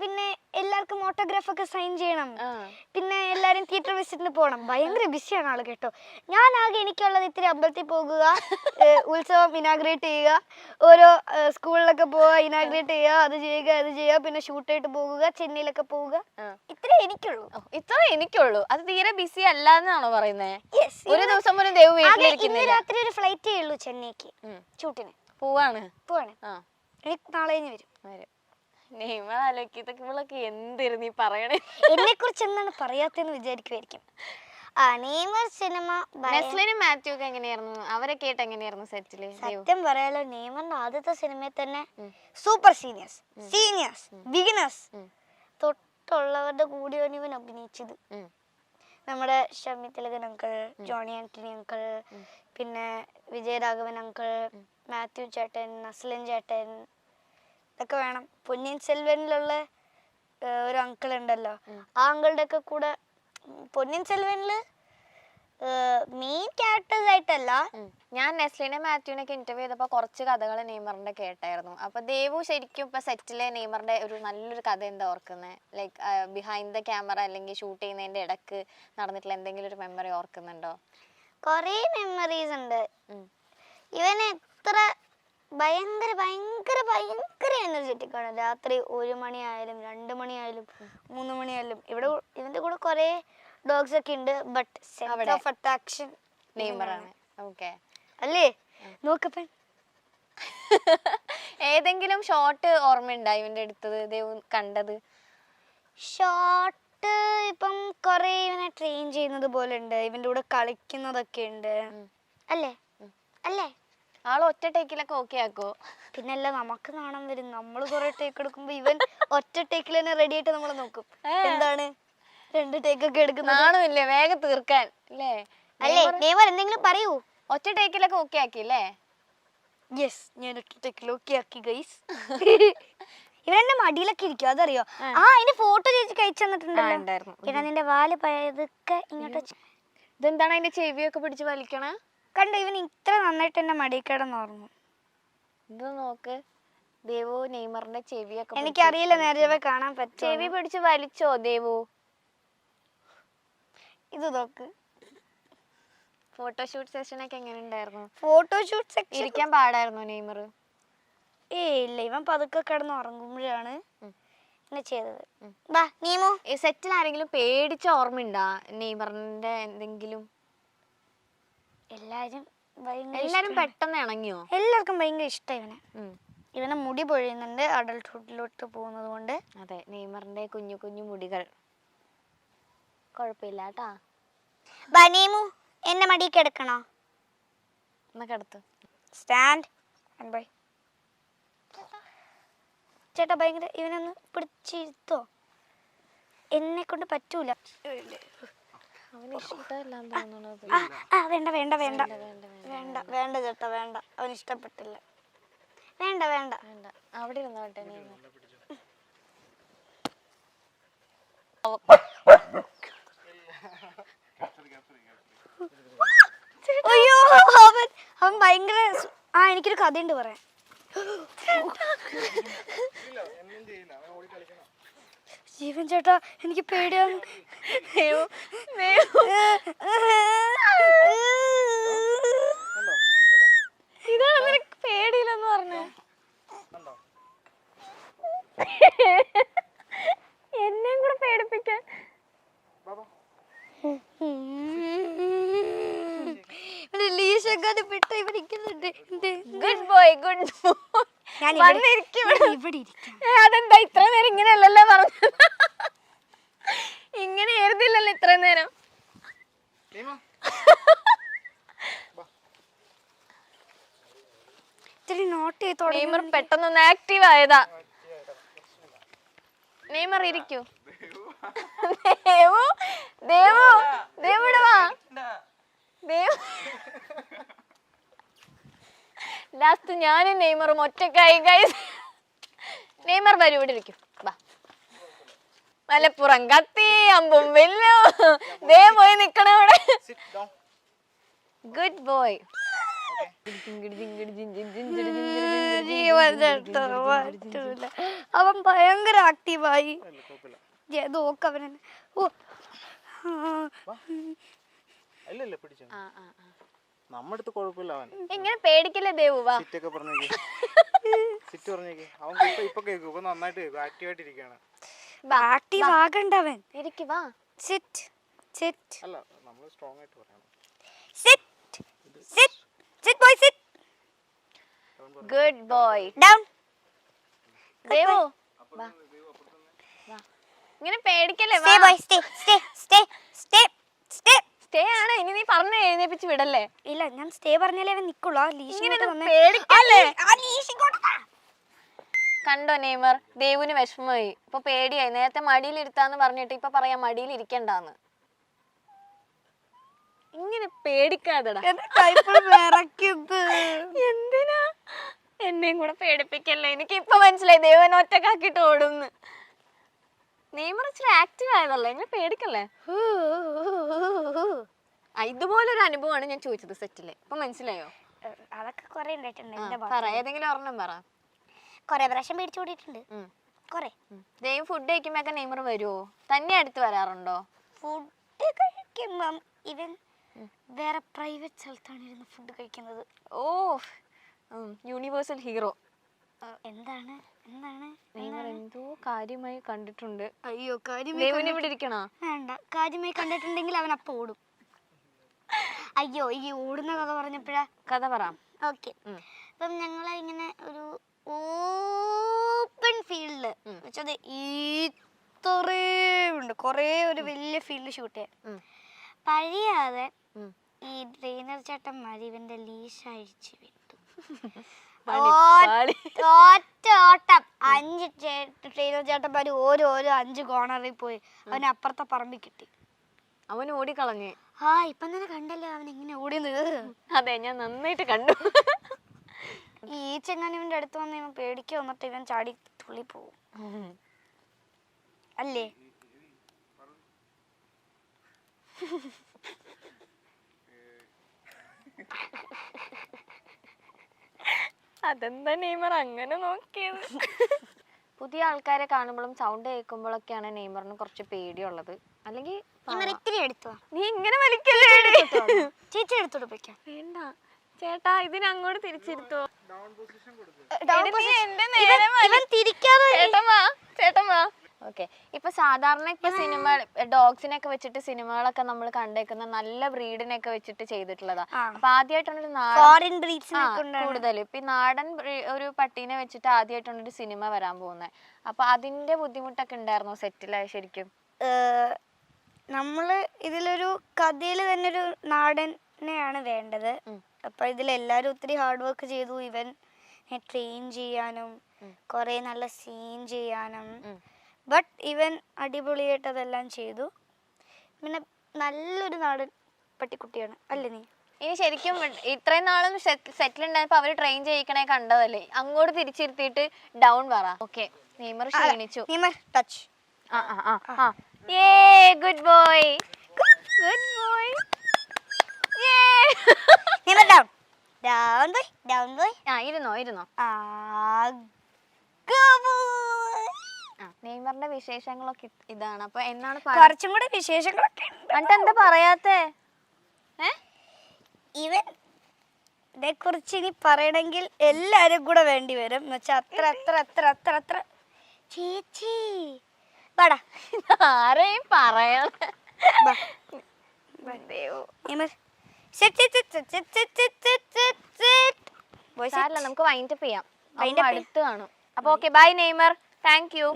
പിന്നെ എല്ലാവർക്കും ഓട്ടോഗ്രാഫ് ഒക്കെ സൈൻ ചെയ്യണം. പിന്നെ എല്ലാരും തിയേറ്റർ വിസിറ്റിന് പോകണം. ഭയങ്കര ബിസിയാണ് ആള് കേട്ടോ. ഞാൻ ആകെ എനിക്കുള്ളത് ഇത്തിരി അമ്പലത്തിൽ പോകുക, ഉത്സവം ഇനാഗ്രേറ്റ് ചെയ്യുക, ഓരോ സ്കൂളിലൊക്കെ പോവുക, ഇനാഗ്രേറ്റ് ചെയ്യുക, അത് ചെയ്യുക, പിന്നെ ഷൂട്ടായിട്ട് പോകുക, ചെന്നൈയിലൊക്കെ പോവുക. ഇത്രേ എനിക്കുള്ളൂ. അത് തീരെ ബിസി അല്ലാന്നാണോ പറയുന്നത്? ഒരു ദിവസം പോലും ദേവു വീട്ടിലിരിക്കുന്നില്ല. രാത്രി ഒരു ഫ്ലൈറ്റേ ഉള്ളൂ ചെന്നൈക്ക് ഷൂട്ടിന്. പോവാണ്. നാളെ വരും. നെയ്മർ ആലോചിക്കൊക്കെ എന്തായിരുന്നു നീ പറയണേ? എന്നെ കുറിച്ച് എന്താണ് പറയാത്തെന്ന് വിചാരിക്കുമായിരിക്കും. നെയ്മർ സിനിമ നെസ്ലിനും മാത്യു ഒക്കെ എങ്ങനെയായിരുന്നു? അവരെ കേട്ട് എങ്ങനെയായിരുന്നു സെറ്റില്? സത്യം പറയാലോ, നെയ്മറിന്റെ ആദ്യത്തെ സിനിമയിൽ തന്നെ സൂപ്പർ സീനിയേഴ്സ് ബിഗിനേഴ്സ് തൊട്ടുള്ളവരുടെ കൂടിയാണ് ഇവൻ അഭിനയിച്ചത്. നമ്മുടെ ഷമി തിലകൻ അങ്കിൾ, ജോണി ആന്റണി അങ്കിൾ, പിന്നെ വിജയരാഘവൻ അങ്കിൾ, മാത്യു ചേട്ടൻ, നസ്ലിൻ ചേട്ടൻ, ഇതൊക്കെ വേണം. പൊന്നിയിൻ സെൽവനിലുള്ള ഒരു അങ്കിൾ ഉണ്ടല്ലോ, ആ അങ്കിളുടെ ഒക്കെ കൂടെ പൊന്നിയിൻ സെൽവനില് മെയിൻ ക്യാരക്ടേഴ്സ് ആയിട്ടല്ല. ഞാൻ നെസ്ലിനെ മാത്യുവിനൊക്കെ ഇന്റർവ്യൂ ചെയ്തപ്പോൾ കുറച്ച് കഥകൾ നെയ്മറിന്റെ കേട്ടായിരുന്നു. അപ്പൊ ദേവു ശരിക്കും ഇപ്പൊ സെറ്റിലെ നെയ്മറിന്റെ ഒരു നല്ലൊരു കഥ എന്താ ഓർക്കുന്നത്? ലൈക്ക് ബിഹൈൻഡ് ദ ക്യാമറ അല്ലെങ്കിൽ ഷൂട്ട് ചെയ്യുന്നതിന്റെ ഇടക്ക് നടന്നിട്ടുള്ള എന്തെങ്കിലും ഒരു മെമ്മറി ഓർക്കുന്നുണ്ടോ? കൊറേ മെമ്മറീസ് ഉണ്ട്. ഇവന് എത്ര ഭയങ്കര ഭയങ്കര ഭയങ്കര എനർജറ്റിക് ആണ്. രാത്രി 1 മണിയായാലും 2 മണിയായാലും 3 മണിയായാലും. ഇവന്റെ കൂടെ കുറെ ഡോഗ്സ് ഒക്കെ ഉണ്ട്. ബട്ട് സെന്റർ ഓഫ് അട്രാക്ഷൻ നെയ്മറാണ്. ഓക്കേ അല്ലേ? നോക്കപ്പൻ ഏതെങ്കിലും ഷോട്ട് ഓർമ്മയുണ്ടോ ഇവന്റെ അടുത്തത് ദേവു കണ്ടത്? ഷോട്ട് ഇപ്പം കൊറേ ഇവനെ ട്രെയിൻ ചെയ്യുന്നത് പോലെ ഉണ്ട്. ഇവന്റെ കൂടെ കളിക്കുന്നതൊക്കെ ഉണ്ട്. അല്ലേ? ആള് ഒറ്റ ടേക്കിലൊക്കെ ഓക്കെ ആക്കോ? പിന്നല്ല, നമുക്ക് നാണം വരും. നമ്മള് കൊറേ ടേക്ക് എടുക്കുമ്പോ ഇവൻ ഒറ്റ ടേക്കിൽ തന്നെ റെഡി ആയിട്ട് നമ്മള് നോക്കും. എന്താണ് 2 ടേക്കൊക്കെ എടുക്കുന്നത്? നാണമില്ലേ വേഗം തീർക്കാൻ അല്ലേ? അല്ലേ നെയ്മർ എന്തെങ്കിലും പറയൂ. ഒറ്റ ടേക്കിലൊക്കെ ഓക്കെ ആക്കില്ലേ? യെസ്, ഞാൻ ഒറ്റ ടേക്കിൽ ഓക്കെ ആക്കി ഗൈസ്. ഇവരെന്റെ മടിയിലൊക്കെ ഇരിക്കും, അതറിയോ? അതിന്റെ ഫോട്ടോ ചേച്ചി കഴിച്ചു തന്നിട്ടുണ്ടല്ലോ. പിന്നെ നിന്റെ വാല് പഴയതൊക്കെ ഇങ്ങോട്ട്. ഇതെന്താണ് അതിന്റെ ചെവിയൊക്കെ പിടിച്ച് വലിക്കണേ? കണ്ട, ഇവൻ ഇത്ര നന്നായിട്ട് എന്റെ മടി കിടന്നുറങ്ങും. ഇത് നോക്ക്, ദേവു നെയ്മറിന്റെ ചെവിയൊക്കെ. എനിക്കറിയില്ല നേരെ കാണാൻ പറ്റും. ചെവി പിടിച്ച് വലിച്ചോ ദേവു? ഇത് നോക്ക്. ഫോട്ടോഷൂട്ട് സെഷൻ ഒക്കെ എങ്ങനെ ഉണ്ടായിരുന്നു? ഫോട്ടോഷൂട്ട് സെക്ഷൻ ഇരിക്കാൻ പാടായിരുന്നു നെയ്മർ? ഇല്ല, ഇവൻ പതുക്കെ കിടന്ന് ഉറങ്ങുമ്പോഴാണ് ഇങ്ങനെ ചെയ്തത്. ബാ നീമു. ഈ സെറ്റിൽ ആരെങ്കിലും പേടിച്ച ഓർമ്മയുണ്ടാ നെയ്മറിന്റെ എന്തെങ്കിലും? എല്ലാരും പെട്ടെന്ന് ഇണങ്ങിയോ? എല്ലാവർക്കും ഭയങ്കര ഇഷ്ടം ഇവനെ മുടി പൊഴിയുന്നുണ്ട് അഡൾട്ട്ഹുഡിലോട്ട് പോകുന്നത് കൊണ്ട്. അതെ, നെയ്മറിന്റെ കുഞ്ഞു കുഞ്ഞു മുടികൾ കുഴപ്പമില്ല കേട്ടാ. ബനീമു, എന്നെ മടി കിടക്കണോ? കിടത്ത്. Stand and bye. ചേട്ടാ ഭയങ്കര ഇവനൊന്ന് പിടിച്ചിരുത്തോ? എന്നെ കൊണ്ട് പറ്റൂല. വേണ്ട വേണ്ട വേണ്ട വേണ്ട വേണ്ട ചേട്ടാ വേണ്ട, അവന് ഇഷ്ടപ്പെട്ടില്ല. വേണ്ട വേണ്ട വേണ്ട, അവിടെ ഇരുന്നോട്ടെ. അയ്യോ, അവൻ ഭയങ്കര. എനിക്കൊരു കഥയുണ്ട് പറയാൻ. ജീവൻ ചേട്ടാ, എനിക്ക് പേടിയാണ്. ഇതാണ് നിനക്ക് പേടിയില്ലെന്ന് പറഞ്ഞേ? എന്നെയും കൂടെ പേടിപ്പിക്കാൻ. അതെന്താ ഇത്ര നേരം ഇങ്ങനെയല്ലല്ലോ പറഞ്ഞു? ഇങ്ങനെ ആയിരുന്നില്ലല്ലോ ഇത്ര നേരം. നെയ്മർ പെട്ടെന്നൊന്ന് ആക്റ്റീവ് ആയതാ. നെയ്മർ ഇരിക്കൂ. ദേവു ദേവു ദേവുടെ വാ. ദേവു ലാസ്റ്റ് ഞാനും നെയ്മറും ഒറ്റക്കായി ഗൈസ്. നെയ്മർ വരൂ, ഇവിടെ ഇരിക്കും. വാ. മലപ്പുറം കത്തി അമ്പും വെല്ലോ. ദേ പോയി നിക്കണ അവിടെ. Good boy. അവൻ ഭയങ്കര ആക്റ്റീവായി. നോക്ക് അവനെ. ഓ നമ്മടുത്ത് കുഴപ്പമില്ല. അവൻ ഇങ്ങനെ പേടിക്കല്ലേ ദേവു, വാ. സിറ്റൊക്കെ പറഞ്ഞേക്ക്, സിറ്റ് പറഞ്ഞേക്ക്. അവൻ ഇപ്പൊ കേൾക്കും, ഇപ്പൊ നന്നായിട്ട് കേൾക്കും, ആക്റ്റീവായിട്ടിരിക്കുകയാണ്. ആക്റ്റീവ് ആകണ്ടവൻ. ഇരിക്ക്, വാ. സിറ്റ് സിറ്റ് അല്ല, നമ്മൾ സ്ട്രോങ് ആയിട്ട് പറയണം. Sit sit sit boy sit. Good boy. Down. Devu, വാ. വാ. ഇങ്ങനെ പേടിക്കല്ലേ, വാ. Stay boy stay stay stay stay stay. Stay ആണ്, ഇനി നീ പറഞ്ഞ് എഴുന്നേപ്പിച്ച് വിടല്ലേ. ഇല്ല, ഞാൻ സ്റ്റേ പറഞ്ഞാലേ അവൻ നിക്കുള്ളൂ. ആ ലീഷ് ഇങ്ങനെ ഇങ്ങോട്ട് തന്നെ. പേടിക്കല്ലേ. ആ ലീഷ് ഇങ്ങോട്ട് താ. കണ്ടോ നെയ്മർ, ദേവുന് വിഷമമായി. ഇപ്പൊ പേടിയായി. നേരത്തെ മടിയിലിരുത്താന്ന് പറഞ്ഞിട്ട് ഇപ്പൊ പറയാം മടിയിൽ ഇരിക്കണ്ടാന്ന്. ഇങ്ങനെ പേടിക്കാതെടാ. എന്റെ കൈപ്പുറം വിറയ്ക്കുന്നത്. എന്തിനാ എന്നെയും കൂടെ പേടിപ്പിക്കല്ലേ. എനിക്ക് ഇപ്പൊ മനസ്സിലായി ദേവൻ ഒറ്റക്കാക്കിട്ട് ഓടുന്ന്. നെയ്മർ ഇച്ചിരി ആക്റ്റീവ് ആയതല്ലേ, ഇങ്ങനെ പേടിക്കല്ലേ. ഇതുപോലൊരു അനുഭവമാണ് ഞാൻ ചോദിച്ചത് സെറ്റില്. ഇപ്പൊ മനസ്സിലായോ? അതൊക്കെ കൊറേ ഉണ്ടായിട്ടുണ്ട്. എന്റെ പറ, ഏതെങ്കിലും ഒരെണ്ണം പറ. കൊറേ പ്രാവശ്യം പേടിച്ചു കൂടിയിട്ടുണ്ട്. കൊറേ. ദേവ് ഫുഡ് കഴിക്കുമ്പോഴൊക്കെ നെയ്മർ വരുമോ? തന്നെ അടുത്ത് വരാറുണ്ടോ? ഫുഡ് കഴിക്കുമ്പം ഇവൻ വേറെ പ്രൈവറ്റ് സ്ഥലത്താണ് ഇരുന്ന് ഫുഡ് കഴിക്കുന്നത്. ഓ, യൂണിവേഴ്സൽ ഹീറോ. എന്താണ് എന്താണ് നെയ്മർ എന്തോ കാര്യമായി കണ്ടിട്ടുണ്ട്. അയ്യോ, ദേവുന് ഇവിടെ ഇരിക്കണോ? വേണ്ട, കാര്യമായി കണ്ടിട്ടുണ്ടെങ്കിൽ അവൻ അപ്പൊ ഓടും. അയ്യോ, ഈ ഓടുന്ന കഥ പറഞ്ഞപ്പോഴാ. കഥ പറ. ഓക്കെ, അപ്പം ഞങ്ങളെ ഇങ്ങനെ ഒരു ഓപ്പൺ ഫീൽഡ് വെച്ചത് ഇത്രയുണ്ട്, കൊറേ ഒരു വലിയ ഫീൽഡ് ഷൂട്ട് ചെയ്യാൻ. പഴിയാതെ ഈ ട്രെയിനർ ചേട്ടന്മാർ ഇവന്റെ ലീഷ് അഴിച്ചു വിട്ടു. ഒറ്റ ഓട്ടം 5 ട്രെയിനർ ചേട്ടന്മാര് ഓരോ 5 കോണറിൽ പോയി അവന് അപ്പുറത്തെ പറമ്പിൽ കിട്ടി. അവൻ ഓടിക്കളഞ്ഞ്. ഇപ്പൊ തന്നെ കണ്ടല്ലോ അവൻ എങ്ങനെ ഓടിയത്. അതെ, ഞാൻ നന്നായിട്ട് കണ്ടു. ഈ ചെങ്ങാൻ ഇവന്റെ അടുത്ത് വന്ന് ഇവൻ പേടിക്ക വന്നിട്ട് ഇവൻ ചാടി തുള്ളി പോവും അല്ലേ. അതെന്താ നെയ്മർ അങ്ങനെ നോക്കിയത്? പുതിയ ആൾക്കാരെ കാണുമ്പോഴും സൗണ്ട് കേൾക്കുമ്പോഴൊക്കെയാണ് നെയ്മറിന് കുറച്ച് പേടിയുള്ളത്. അല്ലെങ്കിൽ ഇത്തിരി എടുത്തു. നീ ഇങ്ങനെ വലിക്കല്ലേ. ചേച്ചി എടുത്തോട്ട് പോയിക്കാം. വേണ്ട ചേട്ടാ, ഇതിനങ്ങോട്ട് തിരിച്ചിരുത്തോ. ഓക്കെ, ഇപ്പൊ സാധാരണ ഇപ്പൊ സിനിമ ഡോഗ്സിനൊക്കെ വെച്ചിട്ട് സിനിമകളൊക്കെ നമ്മൾ കണ്ടേക്കുന്ന നല്ല ബ്രീഡിനൊക്കെ വെച്ചിട്ട് ചെയ്തിട്ടുള്ളതാ. അപ്പൊ ആദ്യമായിട്ടൊരു കൂടുതൽ ഇപ്പൊ നാടൻ ഒരു പട്ടീനെ വെച്ചിട്ട് ആദ്യമായിട്ടാണ് ഒരു സിനിമ വരാൻ പോകുന്നത്. അപ്പൊ അതിന്റെ ബുദ്ധിമുട്ടൊക്കെ ഉണ്ടായിരുന്നോ സെറ്റില്? ശരിക്കും നമ്മള് ഇതിലൊരു കഥയില് തന്നെ ഒരു നാടനെയാണ് വേണ്ടത്. അപ്പൊ ഇതിലെല്ലാരും ഒത്തിരി ഹാർഡ് വർക്ക് ചെയ്തു. ഇവൻ ട്രെയിൻ ചെയ്യാനും കൊറേ നല്ല സീൻ ചെയ്യാനും. ബട്ട് ഇവൻ അടിപൊളിയായിട്ട് അതെല്ലാം ചെയ്തു. പിന്നെ നല്ലൊരു നാടൻ പട്ടിക്കുട്ടിയാണ് അല്ലേ നീ? ഇനി ശരിക്കും ഇത്രയും നാളും സെറ്റിലുണ്ടായപ്പോ അവര് ട്രെയിൻ ചെയ്യിക്കണേ കണ്ടതല്ലേ, അങ്ങോട്ട് തിരിച്ചിരുത്തിയിട്ട് ഡൗൺ പറ. ഓക്കെ, നെയ്മർ ക്ഷീണിച്ചു. Touch. Good boy, good boy. ഇരുന്നോ. നെയ്മറിന്റെ വിശേഷങ്ങളൊക്കെ ഇതാണ്. അപ്പൊ എന്നാണ് കുറച്ചും കൂടെ വിശേഷങ്ങളൊക്കെ എന്നിട്ട് എന്താ പറയാത്തേ? ഇവനെ കുറിച്ച് ഇനി പറയണമെങ്കിൽ എല്ലാരും കൂടെ വേണ്ടി വരും. എന്നുവെച്ചാ അത്ര അത്ര അത്ര അത്ര അത്ര. ചേച്ചി വാടാ, ആരെയും പറയാ. നമുക്ക് വൈൻഡപ്പ് ചെയ്യാം. അടുത്ത് കാണും. അപ്പൊ okay, bye Neymar. Thank U.